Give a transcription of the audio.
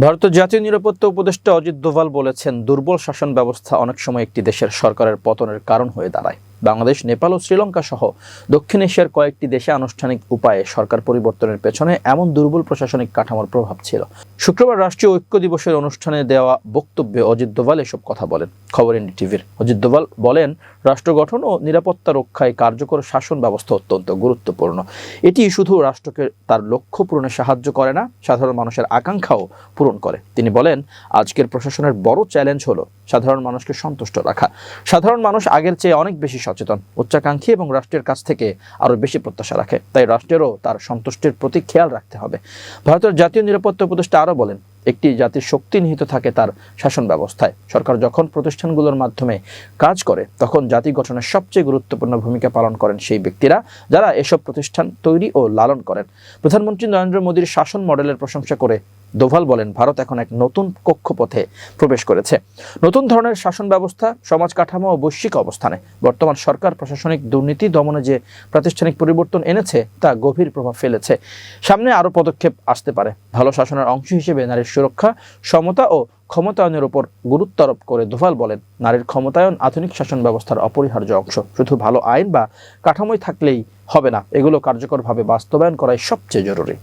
ভারতের জাতীয় নিরাপত্তা উপদেষ্টা অজিত দোভাল বলেছেন, দুর্বল শাসন ব্যবস্থা অনেক সময় একটি দেশের সরকারের পতনের কারণ হয়ে দাঁড়ায়। বাংলাদেশ, নেপাল ও শ্রীলঙ্কা সহ দক্ষিণ এশিয়ার কয়েকটি দেশে আনুষ্ঠানিক উপায়ে সরকার পরিবর্তনের পেছনে এমন দুর্বল প্রশাসনিক কাঠামোর প্রভাব ছিল। শুক্রবার রাষ্ট্রীয় ঐক্য দিবসের অনুষ্ঠানে দেওয়া বক্তব্যে অজিত দোভাল এসব কথা বলেন। খবর এনডিটিভির। অজিত দোভাল বলেন, রাষ্ট্র গঠন ও নিরাপত্তা রক্ষায় কার্যকর শাসন ব্যবস্থা অত্যন্ত গুরুত্বপূর্ণ। এটি শুধু রাষ্ট্রকে তার লক্ষ্য পূরণে সাহায্য করে না, সাধারণ মানুষের আকাঙ্ক্ষাও পূরণ করে। তিনি বলেন, আজকের প্রশাসনের বড় চ্যালেঞ্জ হলো সাধারণ মানুষকে সন্তুষ্ট রাখা। সাধারণ মানুষ আগের চেয়ে অনেক বেশি সচেতন, উচ্চাকাঙ্ক্ষী এবং রাষ্ট্রের কাছ থেকে আরো বেশি প্রত্যাশা রাখে। তাই রাষ্ট্রেরও তার সন্তুষ্টির প্রতি খেয়াল রাখতে হবে। ভারতের জাতীয় নিরাপত্তা উপদেষ্টা আরো বলেন, একটি জাতির শক্তি নিহিত থাকে তার শাসন ব্যবস্থায়। সরকার যখন প্রতিষ্ঠানগুলোর মাধ্যমে কাজ করে, তখন জাতি গঠনের সবচেয়ে গুরুত্বপূর্ণ ভূমিকা পালন করেন সেই ব্যক্তিরা যারা এসব প্রতিষ্ঠান তৈরি ও লালন করেন। প্রধানমন্ত্রী নরেন্দ্র মোদীর শাসন মডেলের প্রশংসা করে দোভাল বলেন, ভারত এখন এক নতুন কক্ষপথে প্রবেশ করেছে। নতুন ধরনের শাসন ব্যবস্থা, সমাজ কাঠামো ও বৈশ্বিক অবস্থানে বর্তমান সরকার প্রশাসনিক দুর্নীতি দমনে যে প্রাতিষ্ঠানিক পরিবর্তন এনেছে তা গভীর প্রভাব ফেলেছে। সামনে আরও পদক্ষেপ আসতে পারে। ভালো শাসনের অংশ হিসেবে নারীর সুরক্ষা, সমতা ও ক্ষমতায়নের উপর গুরুত্ব আরোপ করে দোভাল বলেন, নারীর ক্ষমতায়ন আধুনিক শাসন ব্যবস্থার অপরিহার্য অংশ। শুধু ভালো আইন বা কাঠামোই থাকলেই হবে না, এগুলো কার্যকরভাবে বাস্তবায়ন করাই সবচেয়ে জরুরি।